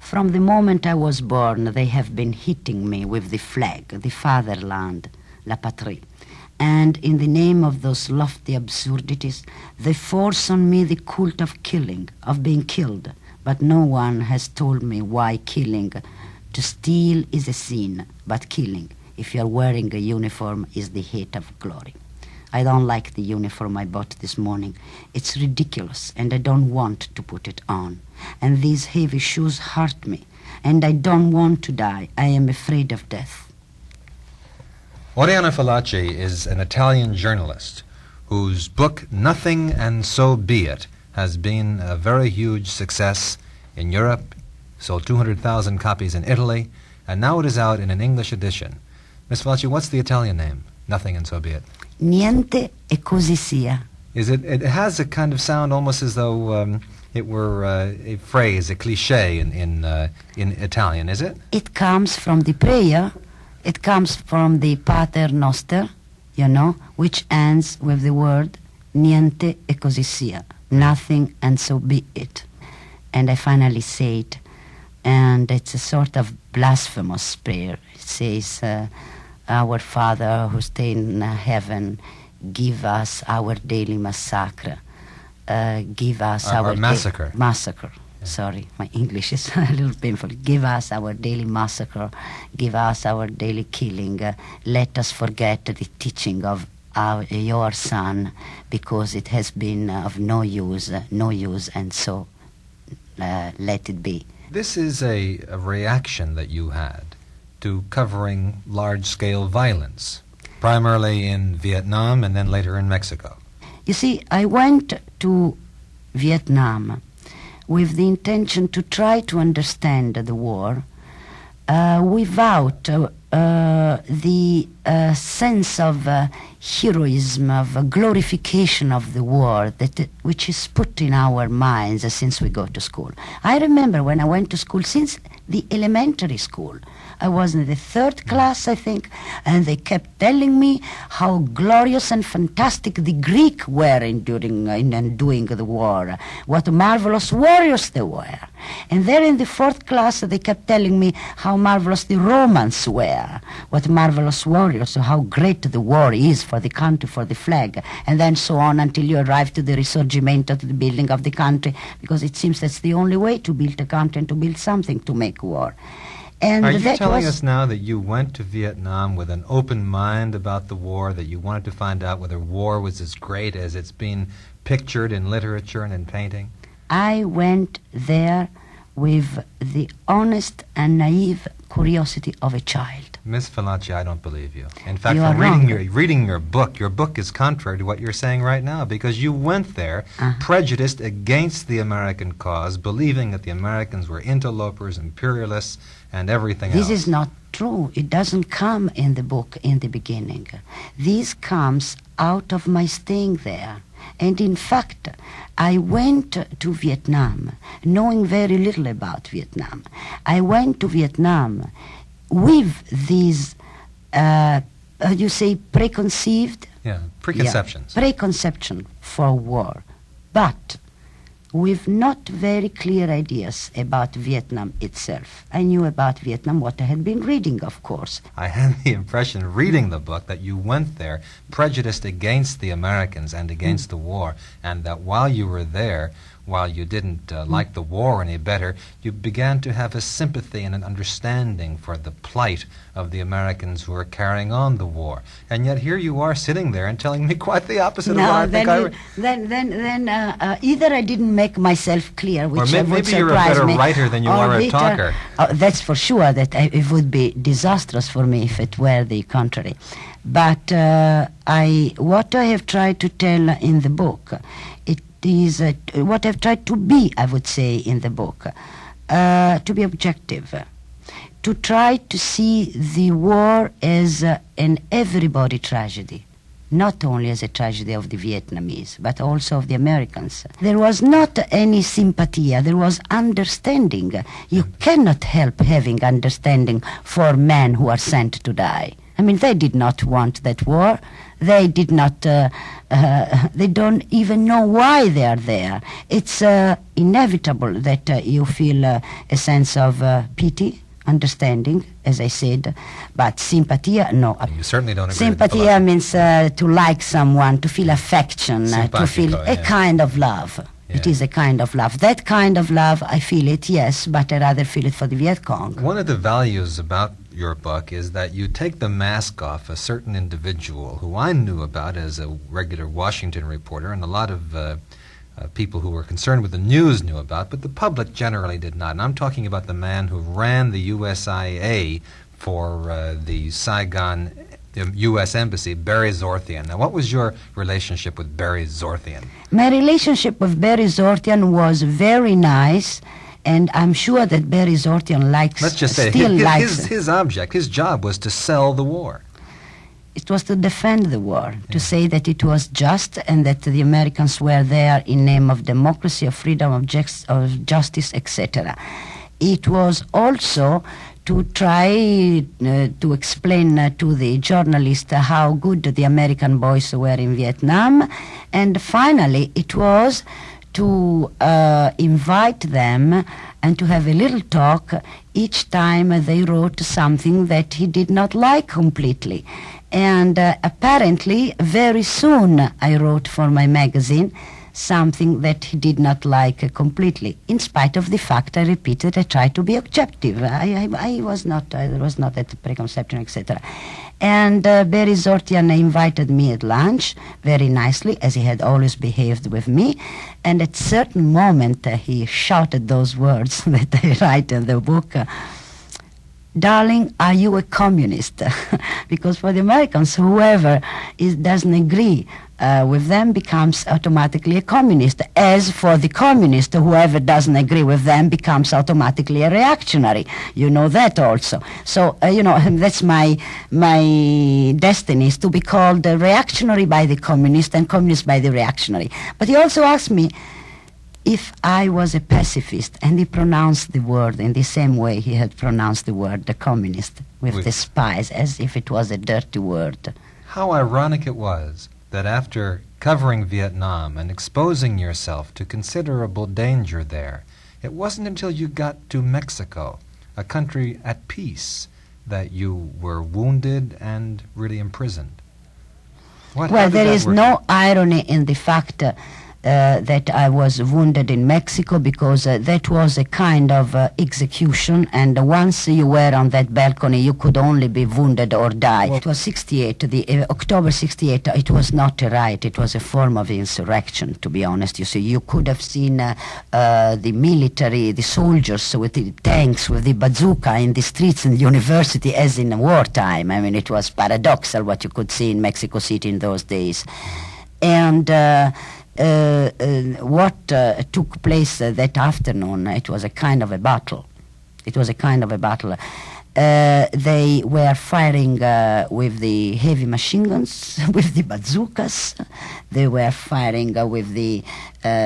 From the moment I was born, they have been hitting me with the flag, the fatherland, la patrie. And in the name of those lofty absurdities, they force on me the cult of killing, of being killed. But no one has told me why killing. To steal is a sin, but killing, if you're wearing a uniform, is the height of glory. I don't like the uniform I bought this morning. It's ridiculous, and I don't want to put it on. And these heavy shoes hurt me, and I don't want to die. I am afraid of death. Oriana Fallaci is an Italian journalist whose book, Nothing and So Be It, has been a very huge success in Europe, sold 200,000 copies in Italy, and now it is out in an English edition. Miss Fallaci, what's the Italian name? Nothing and So Be It. Niente e così sia. It has a kind of sound almost as though it were a phrase, a cliché in Italian, is it? It comes from the prayer. It comes from the Pater Noster, which ends with the word niente e così sia, nothing and so be it. And I finally say it, and it's a sort of blasphemous prayer. It says, Our Father who stay in heaven, give us our daily massacre. Give us our massacre. Massacre. Sorry, my English is a little painful. Give us our daily massacre. Give us our daily killing. Let us forget the teaching of your Son, because it has been of no use, and so let it be. This is a reaction that you had to covering large-scale violence, primarily in Vietnam and then later in Mexico. You see, I went to Vietnam with the intention to try to understand the war without the sense of heroism, of glorification of the war which is put in our minds since we go to school. I remember when I went to school, since the elementary school, I was in the 3rd class, I think, and they kept telling me how glorious and fantastic the Greek were in doing the war, what marvelous warriors they were. And there in the 4th class, they kept telling me how marvelous the Romans were, what marvelous warriors, how great the war is for the country, for the flag, and then so on until you arrive to the Risorgimento, to the building of the country, because it seems that's the only way to build a country and to build something to make war. And are you telling us now that you went to Vietnam with an open mind about the war, that you wanted to find out whether war was as great as it's been pictured in literature and in painting? I went there with the honest and naive curiosity of a child. Miss Fallaci, I don't believe you. In fact, You from are reading your book is contrary to what you're saying right now, because you went there prejudiced against the American cause, believing that the Americans were interlopers, imperialists, and everything else. This is not true. It doesn't come in the book in the beginning. This comes out of my staying there. And in fact, I went to Vietnam knowing very little about Vietnam. I went to Vietnam with these, preconceived? Yeah, preconceptions. Yeah, preconception for war. But with not very clear ideas about Vietnam itself. I knew about Vietnam what I had been reading, of course. I had the impression, reading the book, that you went there prejudiced against the Americans and against the war, and that while you were there, while you didn't like the war any better, you began to have a sympathy and an understanding for the plight of the Americans who are carrying on the war. And yet here you are sitting there and telling me quite the opposite of what I think I... Then either I didn't make myself clear, which would maybe surprise me. You're a better writer than you are a talker. That's for sure. It would be disastrous for me if it were the contrary. But what I have tried to tell in the book, it is what I've tried to be, I would say, in the book, to be objective, to try to see the war as an everybody tragedy, not only as a tragedy of the Vietnamese, but also of the Americans. There was not any sympathy, there was understanding. You cannot help having understanding for men who are sent to die. I mean, they did not want that war. They did not, they don't even know why they are there. It's inevitable that you feel a sense of pity, understanding, as I said, but sympathia, no. You certainly don't agree Sympathia with means to like someone, to feel affection, to feel Simpatico, a yeah. kind of love. It Yeah. is a kind of love. That kind of love, I feel it, yes, but I rather feel it for the Viet Cong. One of the values about your book is that you take the mask off a certain individual who I knew about as a regular Washington reporter, and a lot of people who were concerned with the news knew about, but the public generally did not. And I'm talking about the man who ran the USIA for the Saigon U.S. Embassy, Barry Zorthian. Now, what was your relationship with Barry Zorthian? My relationship with Barry Zorthian was very nice, and I'm sure that Barry Zorthian likes, Let's just say still likes. his object, his job was to sell the war. It was to defend the war, to say that it was just and that the Americans were there in name of democracy, of freedom, of justice, etc. It was also to try to explain to the journalist how good the American boys were in Vietnam. And finally, it was to invite them and to have a little talk each time they wrote something that he did not like completely. And apparently, very soon I wrote for my magazine something that he did not like completely, in spite of the fact, I repeated, I tried to be objective. I was not, there was not that preconception, etc. And Barry Zorthian invited me at lunch, very nicely, as he had always behaved with me. And at a certain moment, he shouted those words that I write in the book, "Darling, are you a communist?" Because for the Americans, whoever doesn't agree with them becomes automatically a communist. As for the communist, whoever doesn't agree with them becomes automatically a reactionary. You know that also. So, that's my destiny, is to be called a reactionary by the communist and communist by the reactionary. But he also asked me if I was a pacifist, and he pronounced the word in the same way he had pronounced the word the communist, with the spies, as if it was a dirty word. How ironic it was that after covering Vietnam and exposing yourself to considerable danger there, it wasn't until you got to Mexico, a country at peace, that you were wounded and really imprisoned. Well, there is no irony in the fact that I was wounded in Mexico, because that was a kind of execution, and once you were on that balcony you could only be wounded or die. It was 68, October 68, it was not a riot, it was a form of insurrection, to be honest. You see, you could have seen the military, the soldiers with the tanks, with the bazooka in the streets in the university as in wartime. I mean, it was paradoxal what you could see in Mexico City in those days. And what took place that afternoon, it was a kind of a battle. It was a kind of a battle. They were firing with the heavy machine guns, with the bazookas. They were firing with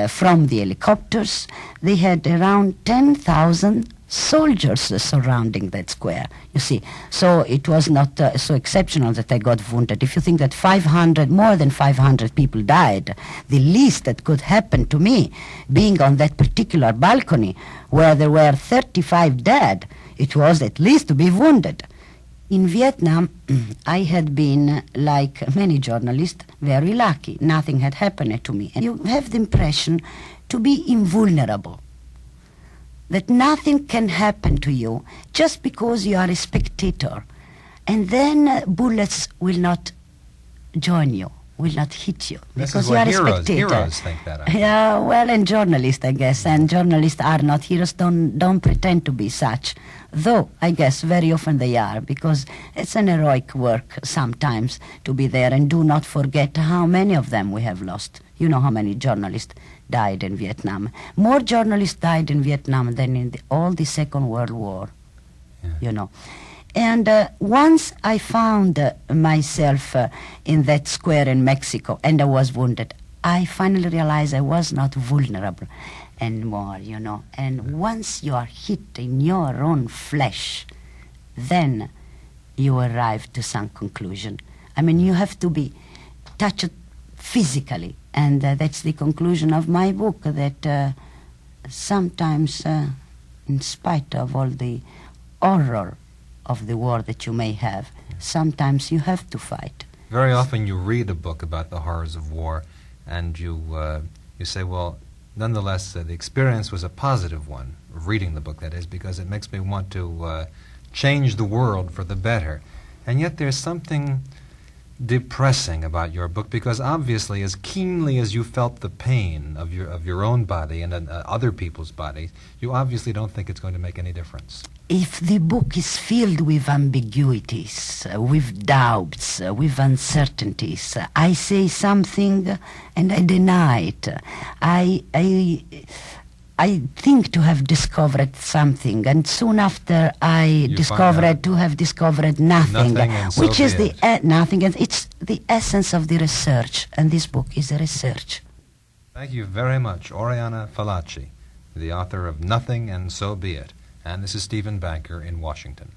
from the helicopters. They had around 10,000 soldiers surrounding that square, you see. So it was not so exceptional that I got wounded. If you think that more than 500 people died, the least that could happen to me, being on that particular balcony where there were 35 dead, it was at least to be wounded. In Vietnam, I had been, like many journalists, very lucky. Nothing had happened to me. And you have the impression to be invulnerable, that nothing can happen to you just because you are a spectator. And then bullets will not join you, will not hit you, because you are a spectator. Heroes think that. Yeah, well, and journalists, I guess, and journalists are not heroes, don't pretend to be such. Though, I guess, very often they are, because it's an heroic work sometimes to be there. And do not forget how many of them we have lost. You know how many journalists died in Vietnam. More journalists died in Vietnam than in all the Second World War, you know. And once I found myself in that square in Mexico, and I was wounded, I finally realized I was not vulnerable anymore, you know. And once you are hit in your own flesh, then you arrive to some conclusion. I mean, you have to be touched physically, and that's the conclusion of my book, that sometimes, in spite of all the horror of the war that you may have, sometimes you have to fight. Very often you read a book about the horrors of war, and you say, well, nonetheless, the experience was a positive one, reading the book, that is, because it makes me want to change the world for the better. And yet there's something depressing about your book, because obviously, as keenly as you felt the pain of your own body and other people's bodies, you obviously don't think it's going to make any difference. If the book is filled with ambiguities, with doubts, with uncertainties, I say something and I deny it. I think to have discovered something, and soon after I discovered to have discovered nothing, and so which is be nothing, and it's the essence of the research, and this book is a research. Thank you very much, Oriana Fallaci, the author of Nothing and So Be It. And this is Stephen Banker in Washington.